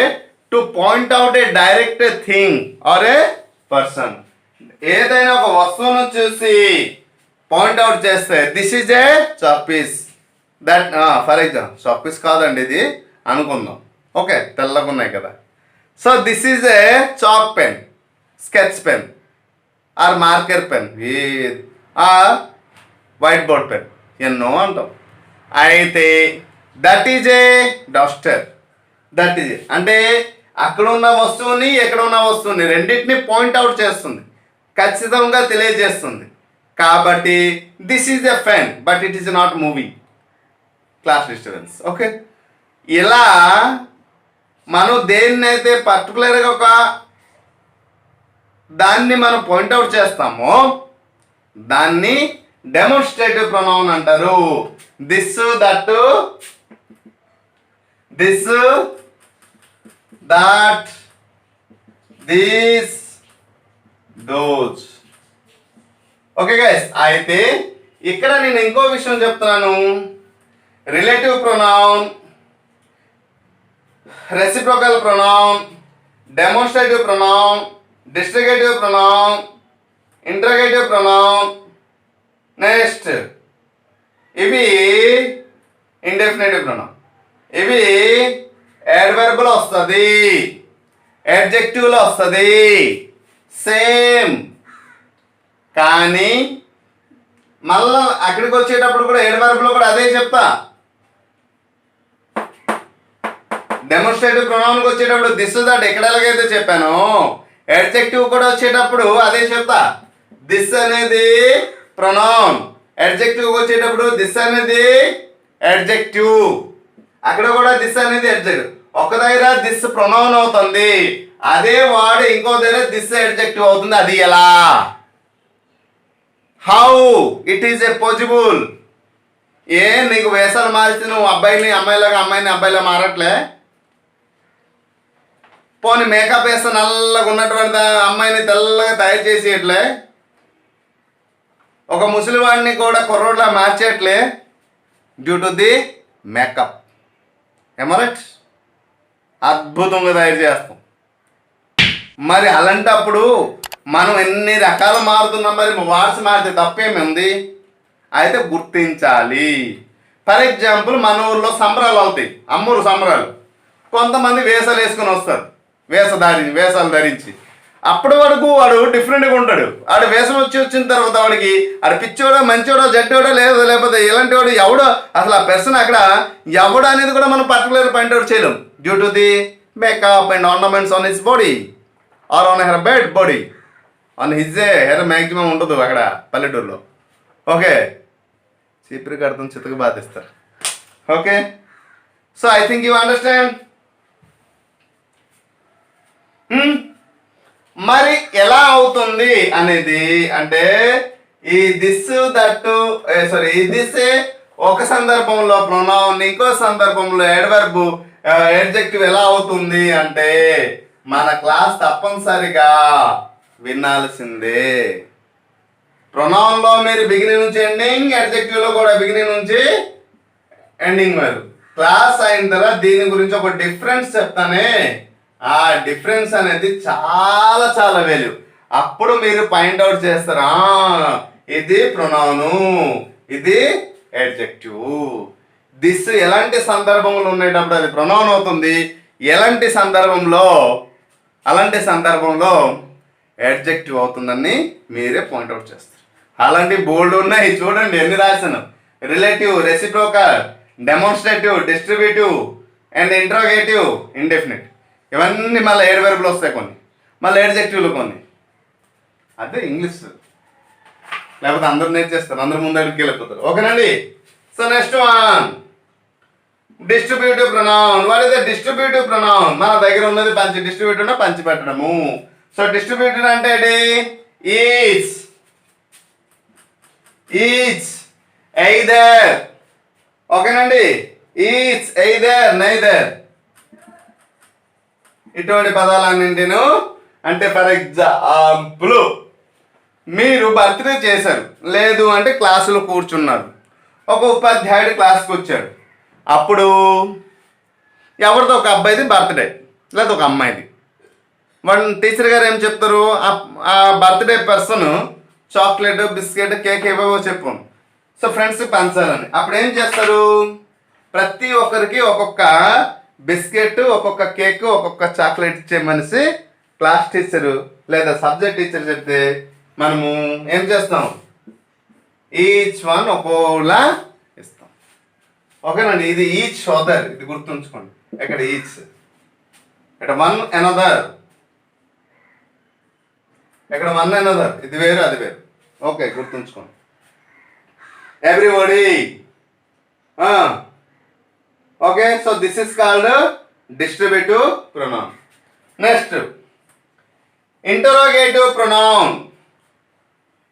to point out a direct thing or a person. ఏదైనా ఒక వస్తువును చూసి పాయింట్ అవుట్ చేస్తే this is a chalk piece, that for example chalk piece కాదండి ఇది అనుకుందాం. ఓకే, తెల్లగా ఉన్నాయి కదా. So this is a chalk pen, sketch pen or marker pen, are white board pen, ఎన్నో అంటాం. అయితే that is a Duster. That is అంటే అక్కడ ఉన్న వస్తువుని ఎక్కడ ఉన్న వస్తువుని రెండింటిని పాయింట్ అవుట్ చేస్తుంది, ఖచ్చితంగా తెలియజేస్తుంది. కాబట్టి this is a pen but it is not moving. Class disturbance. Okay, ఇలా మనం దేన్నైతే పర్టికులర్గా ఒక దాన్ని మనం పాయింట్అవుట్ చేస్తామో దాన్ని డెమోన్స్ట్రేటివ్ ప్రొనౌన్ అంటారు. This, that, these, those. Okay guys, అయితే ఇక్కడ నేను ఇంకో విషయం చెప్తున్నాను. Relative pronoun, reciprocal pronoun, demonstrative pronoun, distributive pronoun, interrogative pronoun. Next ఇవి ఇండెఫినిటివ్ ప్రొనౌన్. ఇవి యాడ్వర్బ్లో వస్తుంది, యాడ్జెక్టివ్లో వస్తుంది సేమ్. కానీ మళ్ళా అక్కడికి వచ్చేటప్పుడు కూడా యాడ్వర్బ్లో కూడా అదే చెప్తా. డెమోన్స్ట్రేటివ్ ప్రొనౌన్కి వచ్చేటప్పుడు దిస్ దట్ ఎక్కడ ఎలాగైతే చెప్పానో యాడ్జెక్టివ్ కూడా వచ్చేటప్పుడు అదే చెప్తా. దిస్ అనేది ప్రొనౌన్, యాడ్జెక్టివ్ వచ్చేటప్పుడు దిస్ అనేది యాడ్జెక్టివ్, అక్కడ కూడా దిస్ అనేది యాడ్జెక్టివ్. ఒక దగ్గర దిస్ ప్రొనౌన్ అవుతుంది, అదే వాడు ఇంకో దగ్గర దిస్ యాడ్జెక్టివ్ అవుతుంది. అది ఎలా? How it is a possible? నీకు వేషాలు మారిస్తే నువ్వు అబ్బాయిని అమ్మాయిలాగా అమ్మాయిని అబ్బాయిలా మారట్లే? పోనీ మేకప్ వేస్తే నల్లగా ఉన్నటువంటి అమ్మాయిని తెల్లగా తయారు చేసేయట్లే? ఒక ముసలివాడిని కూడా కుర్రోడ్లా మార్చేయట్లే డ్యూ టు ది మేకప్. ఎమరెట్ అద్భుతంగా తయారు చేస్తాం. మరి అలాంటప్పుడు మనం ఎన్ని రకాలు మారుతున్నాం, మరి వాట్స్ మారితే తప్పేముంది? అయితే గుర్తించాలి. ఫర్ ఎగ్జాంపుల్ మన ఊర్లో సంబరాలు అవుతాయి, అమ్మూరు సంబరాలు. కొంతమంది వేషాలు వేసుకొని వస్తారు, వేషాలు ధరించి. అప్పటి వరకు వాడు డిఫరెంట్గా ఉంటాడు. వాడు వేషం వచ్చిన తర్వాత వాడికి ఆడు పిచ్చోడో మంచోడో జడ్డోడో లేకపోతే ఇలాంటి వాడు ఎవడో అసలు ఆ పర్సన్ అక్కడ ఎవడు అనేది కూడా మనం పర్టికులర్ పాయింట్అవుట్ చేయలేం due to the makeup and ornaments on his body or on her bed body. On his hair maximum ఉండదు అక్కడ పల్లెటూరులో. ఓకే, చీపురు కడతాం చితకు బాధిస్తారు. Okay, so I think you understand. మరి ఎలా అవుతుంది అనేది అంటే ఈ దిస్ దట్ ఈ దిస్ ఒక సందర్భంలో ప్రొనౌన్, ఇంకో సందర్భంలో యాడ్వర్బ్ యాడ్జెక్టివ్ ఎలా అవుతుంది అంటే మన క్లాస్ తప్పనిసరిగా వినాల్సిందే. ప్రొనౌన్ లో మీరు బిగినింగ్ నుంచి ఎండింగ్, అడ్జెక్టివ్ లో కూడా బిగినింగ్ నుంచి ఎండింగ్ వరకు. క్లాస్ అయిన తర్వాత దీని గురించి ఒక డిఫరెన్స్ చెప్తానే, ఆ డిఫరెన్స్ అనేది చాలా చాలా వాల్యూ. అప్పుడు మీరు పాయింట్అవుట్ చేస్తారు, ఇది ప్రొనౌను, ఇది అడ్జెక్టివ్. దిస్ ఎలాంటి సందర్భంలో ఉండేటప్పుడు అది ప్రొనౌన్ అవుతుంది, అలాంటి సందర్భంలో అడ్జెక్టివ్ అవుతుందని మీరే పాయింట్అవుట్ చేస్తారు. అలాంటి బోల్డ్ ఉన్నాయి చూడండి, ఎన్ని రాశాను. Relative, reciprocal, demonstrative, distributive and interrogative, indefinite. ఇవన్నీ మళ్ళీ 7 వెర్బులు వస్తాయి, కొన్ని మళ్ళీ అడ్జెక్టివ్లు కొన్ని. అదే ఇంగ్లీష్, లేకపోతే అందరూ నేర్చేస్తారు, అందరు ముందు అడిగి వెళ్ళిపోతారు. ఓకేనండి. So next one, distributive pronoun. What is the distributive pronoun? మన దగ్గర ఉన్నది పంచి, డిస్ట్రిబ్యూటివ్ పంచి పెట్టడము. సో డిస్ట్రిబ్యూటివ్ అంటే ఈచ్, ఎయిదర్. ఓకేనండి. ఈచ్, ఎయిదర్, నైదర్, ఇటువంటి పదాలన్నింటిను అంటే ఫర్ ఎగ్జాంపుల్ మీరు బర్త్డే చేశారు, లేదు అంటే క్లాసులో కూర్చున్నారు, ఒక ఉపాధ్యాయుడు క్లాస్కి వచ్చాడు. అప్పుడు ఎవరితో ఒక అబ్బాయిది బర్త్డే లేదా ఒక అమ్మాయిది. వాళ్ళ టీచర్ గారు ఏం చెప్తారు, ఆ birthday person chocolate, biscuit, cake ఏవేవో చెప్పు, సో ఫ్రెండ్స్కి పంచాలని. అప్పుడు ఏం చేస్తారు, ప్రతి ఒక్కరికి ఒక్కొక్క బిస్కెట్, ఒక్కొక్క కేక్, ఒక్కొక్క చాక్లెట్ ఇచ్చే మనిషి క్లాస్ టీచరు లేదా సబ్జెక్ట్ టీచర్ చెప్తే మనము ఏం చేస్తాం, ఈచ్ వన్ ఒక్కోలా ఇస్తాం. ఓకేనండి. ఇది ఈచ్ అదర్, ఇది గుర్తుంచుకోండి. ఇక్కడ ఈచ్, ఇక్కడ వన్ అనదర్, ఇక్కడ వన్ అనదర్, ఇది వేరు అది వేరు. ఓకే, గుర్తుంచుకోండి. Everybody. Okay, so this is called distributive pronoun. Next interrogative pronoun.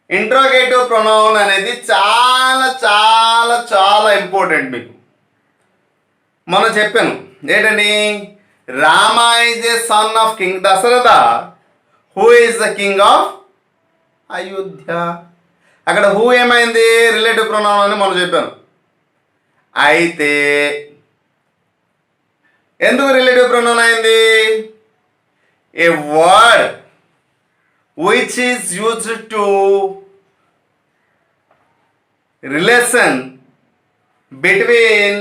Interrogative pronoun అనేది చాలా చాలా చాలా ఇంపార్టెంట్. మీకు మనం చెప్పాను ఏంటండి, Rama is a son of king Dasharatha, who is the king of Ayodhya. అక్కడ హూ ఏమైంది, రిలేటివ్ ప్రొనౌన్ అని మనం చెప్పాను. అయితే ఎందుకు రిలేటివ్ ప్రొనౌన్ అయింది, a word which is used to relation between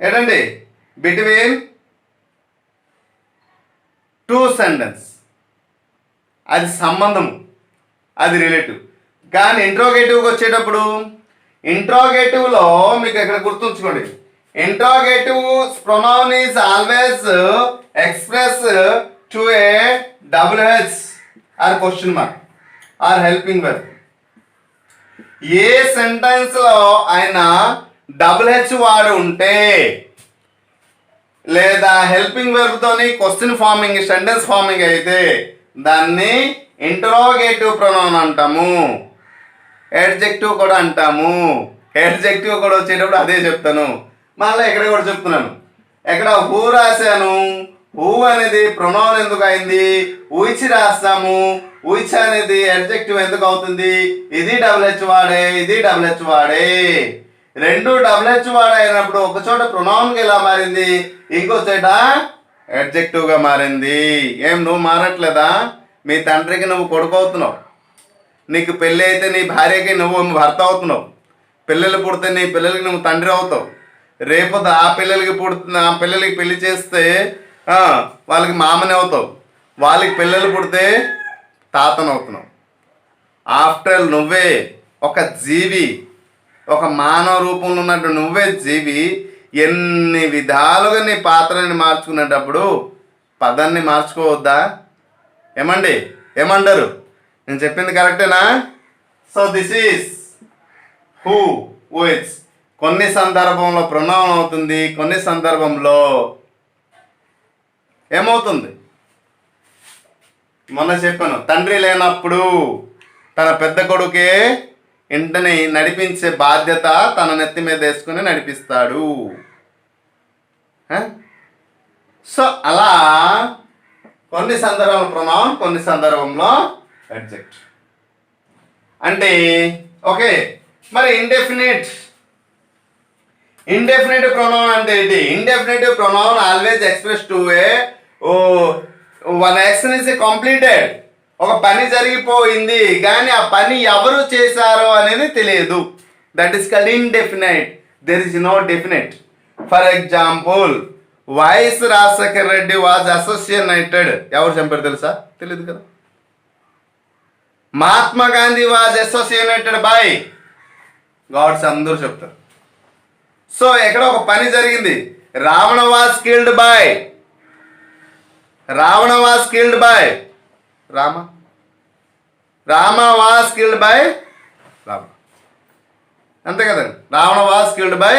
ఏంటండి, బిట్వీన్ టూ సెంటెన్స్, అది సంబంధం, అది రిలేటివ్. కానీ ఇంట్రోగేటివ్కి వచ్చేటప్పుడు, ఇంట్రోగేటివ్లో మీకు ఎక్కడ గుర్తుంచుకోండి, interrogative pronoun is always express to a WH or question mark or helping verb. A సెంటెన్స్లో ఆయన WH వాడు ఉంటే లేదా హెల్పింగ్ వర్బ్తోని క్వశ్చన్ ఫార్మింగ్, సెంటెన్స్ ఫార్మింగ్ అయితే దాన్ని ఇంటరోగేటివ్ ప్రొనౌన్ అంటాము. అడ్జెక్టివ్ కూడా అంటాము. అడ్జెక్టివ్ కూడా వచ్చేటప్పుడు అదే చెప్తాను. మళ్ళీ ఇక్కడ కూడా చెప్తున్నాను, ఎక్కడ హూ రాశాను, హూ అనేది ప్రొనౌన్ ఎందుకు అయింది, ఉయిచ్ రాస్తాము, ఉయిచ్ అనేది అడ్జెక్టివ్ ఎందుకు అవుతుంది, ఇది WH వాడే, ఇది WH వాడే. రెండు WH వాడే అయినప్పుడు ఒక చోట ప్రొనౌన్గా ఎలా మారింది, ఇంకో చోట అడ్జెక్టివ్గా మారింది. ఏం నువ్వు మారట్లేదా, మీ తండ్రికి నువ్వు కొడుకు అవుతున్నావు, నీకు పెళ్ళి అయితే నీ భార్యకి నువ్వు భర్త అవుతున్నావు, పిల్లలు పుడితే నీ పిల్లలకి నువ్వు తండ్రి అవుతావు, రేపు ఆ పిల్లలకి పెళ్లి చేస్తే వాళ్ళకి మామని అవుతావు, వాళ్ళకి పిల్లలు పుడితే తాతను అవుతున్నావు. ఆఫ్టర్ ఆల్ నువ్వే ఒక జీవి, ఒక మానవ రూపంలో ఉన్నట్టు నువ్వే జీవి. ఎన్ని విధాలుగా నీ పాత్రని మార్చుకునేటప్పుడు పదాన్ని మార్చుకోవద్దా? ఏమంటారు? నేను చెప్పింది కరెక్టేనా? So this is who, which. కొన్ని సందర్భంలో ప్రొనౌన్ అవుతుంది, కొన్ని సందర్భంలో ఏమవుతుంది, మొన్న చెప్పాను, తండ్రి లేనప్పుడు తన పెద్ద కొడుకే ఇంటిని నడిపించే బాధ్యత తన నెత్తి మీద వేసుకుని నడిపిస్తాడు. సో అలా కొన్ని సందర్భంలో ప్రొనౌన్, కొన్ని సందర్భంలో అడ్జెక్టివ్. అంటే ఓకే. మరి ఇండెఫినిట్ ప్రొనౌన్ అంటే ఏంటి? Indefinite pronoun always express to A one action is completed. ఒక పని జరిగిపోయింది కానీ ఆ పని ఎవరు చేశారో అనేది తెలియదు. That is called indefinite. There is no definite. For example, YS Rajasekhar Reddy was associated. ఎవరు చంపారు తెలుసా? తెలియదు కదా. Mahatma Gandhi was associated by Godse, అందరూ చెప్తారు. సో ఎక్కడ ఒక పని జరిగింది. Ravana was killed by Rama was killed by Rama, అంతే కదండి. Ravana was killed by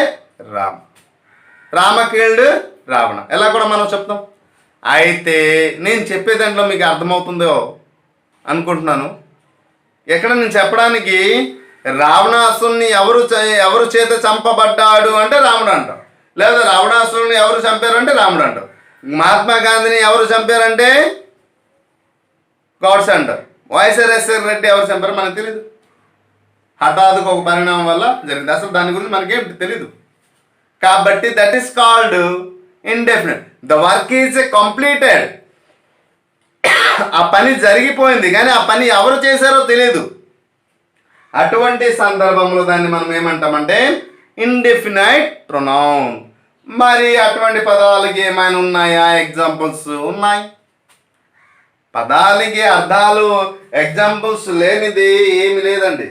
Rama killed Ravana, ఎలా కూడా మనం చెప్తాం. అయితే నేను చెప్పే దాంట్లో మీకు అర్థమవుతుందో అనుకుంటున్నాను. ఎక్కడ నేను చెప్పడానికి రావణాసురుని ఎవరు చేత చంపబడ్డాడు అంటే రాముడు అంటాం, లేదా రావణాసురుని ఎవరు చంపారు అంటే రాముడు అంటాం. మహాత్మా గాంధీని ఎవరు చంపారంటే గాడ్స్ అంటారు. వైఎస్ఆర్ రాజశేఖర్ రెడ్డి ఎవరు చంపారో మనకు తెలియదు. హఠాత్తుగా ఒక పరిణామం వల్ల జరిగింది. అసలు దాని గురించి మనకేం తెలీదు. కాబట్టి that is called indefinite. The work is completed. ఆ పని జరిగిపోయింది కానీ ఆ పని ఎవరు చేశారో తెలియదు. అటువంటి సందర్భంలో దాన్ని మనం ఏమంటామంటే ఇండెఫినైట్ ప్రొనౌన్. మరి అటువంటి పదాలకి ఏమైనా ఉన్నాయా? ఎగ్జాంపుల్స్ ఉన్నాయి. పదాలకి అర్థాలు ఎగ్జాంపుల్స్ లేనిది ఏమి లేదండి.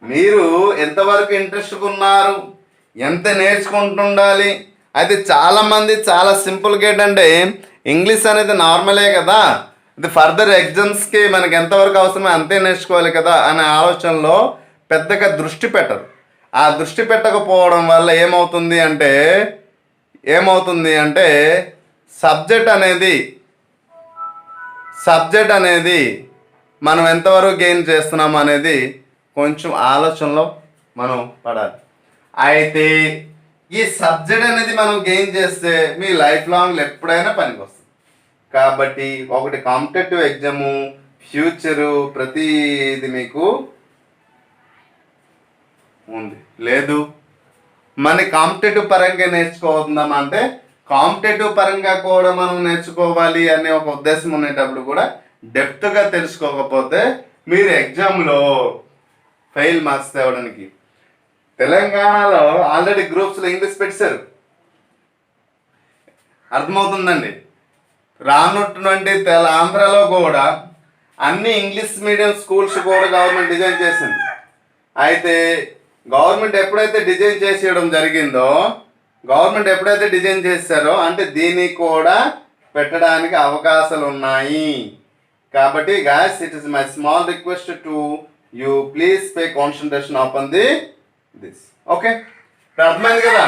మీరు ఎంతవరకు ఇంట్రెస్ట్ ఉన్నారు, ఎంత నేర్చుకుంటుండాలి. అయితే చాలామంది చాలా సింపుల్గా ఏంటంటే ఇంగ్లీష్ అనేది నార్మలే కదా, ఇది ఫర్దర్ ఎగ్జామ్స్కి మనకి ఎంతవరకు అవసరమో అంతే నేర్చుకోవాలి కదా అనే ఆలోచనలో పెద్దగా దృష్టి పెట్టరు. ఆ దృష్టి పెట్టకపోవడం వల్ల ఏమవుతుంది అంటే సబ్జెక్ట్ అనేది మనం ఎంతవరకు గెయిన్ చేస్తున్నాం అనేది కొంచెం ఆలోచనలో మనం పడాలి. అయితే ఈ సబ్జెక్ట్ అనేది మనం గెయిన్ చేస్తే మీ లైఫ్ లాంగ్ ఎప్పుడైనా పనికి వస్తుంది. కాబట్టి ఒకటి కాంపిటేటివ్ ఎగ్జాము, ఫ్యూచరు, ప్రతిది మీకు ఉంది. లేదు మన కాంపిటేటివ్ పరంగా నేర్చుకోవద్దాం అంటే కాంపిటేటివ్ పరంగా కూడా మనం నేర్చుకోవాలి అనే ఒక ఉద్దేశం ఉండేటప్పుడు కూడా డెప్త్గా తెలుసుకోకపోతే మీరు ఎగ్జామ్లో ఫెయిల్ మార్క్స్ తేవడానికి. తెలంగాణలో ఆల్రెడీ గ్రూప్స్లో ఇంగ్లీష్ పెట్టారు, అర్థమవుతుందండి. రానున్నటువంటి ఆంధ్రాలో కూడా అన్ని ఇంగ్లీష్ మీడియం స్కూల్స్ కూడా గవర్నమెంట్ డిజైన్ చేసింది. అయితే గవర్నమెంట్ ఎప్పుడైతే డిజైన్ చేసేయడం జరిగిందో, గవర్నమెంట్ ఎప్పుడైతే డిజైన్ చేశారో అంటే దీనికి కూడా పెట్టడానికి అవకాశాలు ఉన్నాయి. కాబట్టి guys, it is my small request to you please pay concentration on this. Okay, అర్థమైంది కదా.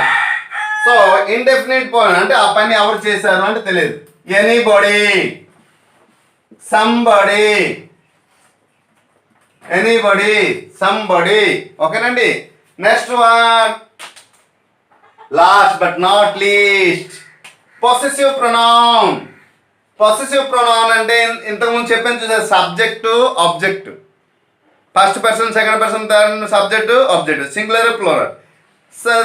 సో ఇండెఫినిట్ పాయింట్ అంటే ఆ పని ఎవరు చేశారు అంటే తెలియదు. Anybody, somebody. ఓకేనండి. Next one, last but not least, possessive pronoun. Possessive pronoun అంటే ఇంతకుముందు చెప్పాను చూసారు, subject object, first person, second person, third, subject object, singular plural.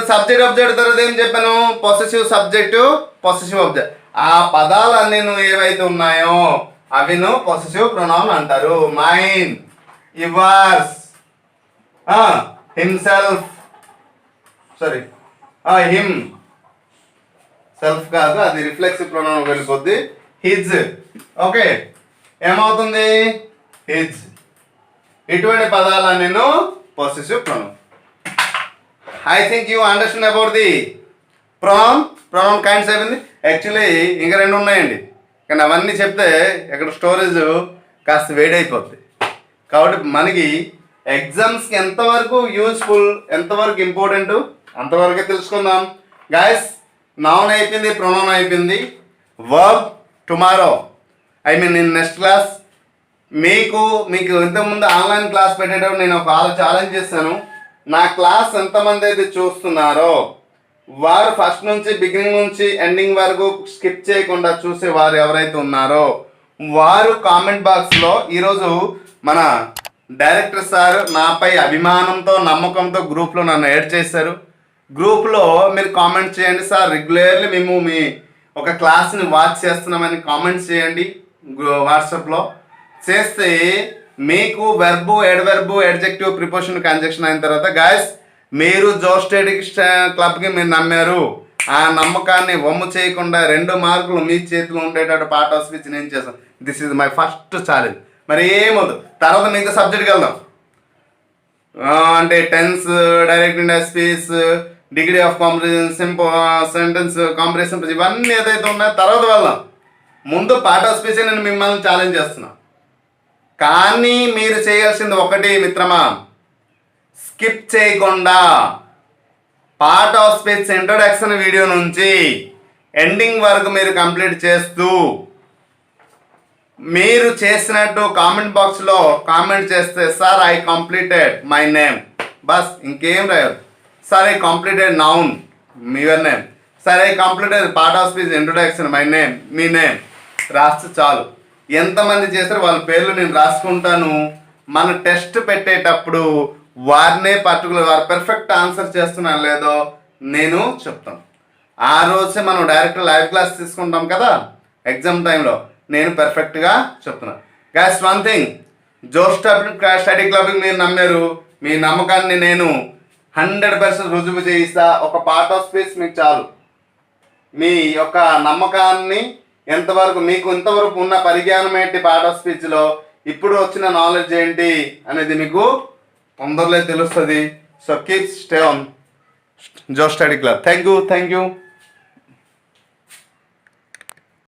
Subject object తర్వాత ఏం చెప్పాను? Possessive subject, possessive object. ఆ పదాలన్నీ ఏవైతే ఉన్నాయో అవి పొసెసివ్ ప్రొనౌన్ అంటారు. Mine, yours, himself, sorry him, self కాదు, అది రిఫ్లెక్సివ్ ప్రొనౌన్ వెళ్ళిపోద్ది. హిజ్. ఓకే, ఏమవుతుంది? హిజ్. ఇటువంటి పదాలన్నీ possessive pronoun. I think you understand about the pronoun kinds అయిపోయింది. యాక్చువల్లీ ఇంకా 2 ఉన్నాయండి, కానీ అవన్నీ చెప్తే ఇక్కడ స్టోరేజ్ కాస్త వేడైపోద్ది. కాబట్టి మనకి ఎగ్జామ్స్కి ఎంతవరకు యూస్ఫుల్, ఎంతవరకు ఇంపార్టెంట్ అంతవరకే తెలుసుకుందాం. గాయస్, నౌన్ అయిపోయింది, ప్రొనౌన్ అయిపోయింది. Verb tomorrow, I mean in next class. మీకు ఇంతకుముందు ఆన్లైన్ క్లాస్ పెట్టేటప్పుడు నేను ఒక ఛాలెంజ్ చేస్తాను. నా క్లాస్ ఎంతమంది అయితే చూస్తున్నారో వారు ఫస్ట్ నుంచి బిగినింగ్ నుంచి ఎండింగ్ వరకు స్కిప్ చేయకుండా చూసే వారు ఎవరైతే ఉన్నారో వారు కామెంట్ బాక్స్లో ఈరోజు మన డైరెక్టర్ సార్ నాపై అభిమానంతో నమ్మకంతో గ్రూప్లో నన్ను యాడ్ చేశారు. గ్రూప్లో మీరు కామెంట్ చేయండి సార్, రెగ్యులర్లీ మేము మీ ఒక క్లాస్ని వాచ్ చేస్తున్నామని కామెంట్స్ చేయండి వాట్సాప్లో. చేస్తే మీకు వెర్బు, ఎడ్వెర్బు, ఎడ్జెక్టివ్, ప్రిపోజిషన్, కంజంక్షన్ అయిన తర్వాత గాయస్ మీరు జోష్ స్టడీ క్లబ్కి మీరు నమ్మారు. ఆ నమ్మకాన్ని వమ్ము చేయకుండా 2 మార్కులు మీ చేతిలో ఉండేటట్టు పార్ట్ ఆఫ్ స్పీచ్ నేను చేశాను. This is my first challenge. మరి ఏమొద్దు, తర్వాత మిగతా సబ్జెక్ట్కి వెళ్దాం. అంటే tense, direct indirect speech, degree of comprehension, sentence comprehension, ఇవన్నీ ఏదైతే ఉన్నాయో తర్వాత వెళ్దాం. ముందు పార్ట్ ఆఫ్ స్పీచ్ నేను మిమ్మల్ని ఛాలెంజ్ చేస్తున్నా. కానీ మీరు చేయాల్సింది ఒకటి మిత్రమా, స్కిప్ చేయకుండా part of speech introduction video నుంచి ఎండింగ్ వరకు మీరు కంప్లీట్ చేస్తూ మీరు చేసినట్టు కామెంట్ బాక్స్లో కామెంట్ చేస్తే sir I completed my name, బస్ ఇంకేం రాయదు. Sir I completed noun your name, sir I completed part of speech introduction my name, మీ నేమ్ రాస్తే చాలు. ఎంతమంది చేస్తారో వాళ్ళ పేర్లు నేను రాసుకుంటాను. మన టెస్ట్ పెట్టేటప్పుడు వారినే పర్టికులర్ వారు పెర్ఫెక్ట్ ఆన్సర్ చేస్తున్నాను లేదో నేను చెప్తాను. ఆ రోజే మనం డైరెక్ట్ లైవ్ క్లాస్ తీసుకుంటాం కదా ఎగ్జామ్ టైంలో, నేను పెర్ఫెక్ట్గా చెప్తున్నాను. గ్యాస్ వన్ థింగ్, జోష్ స్టడీ క్లబ్కి మీరు నమ్మారు. మీ నమ్మకాన్ని నేను 100% రుజువు చేయిస్తా. ఒక పార్ట్ ఆఫ్ స్పీచ్ మీకు చాలు. మీ యొక్క నమ్మకాన్ని ఎంతవరకు, మీకు ఇంతవరకు ఉన్న పరిజ్ఞానం ఏంటి పార్ట్ ఆఫ్ స్పీచ్లో, ఇప్పుడు వచ్చిన నాలెడ్జ్ ఏంటి అనేది మీకు తొందరలో తెలుస్తుంది. సో కీప్ స్టే ఆన్ జోష్ స్టడీ క్లబ్. Thank you.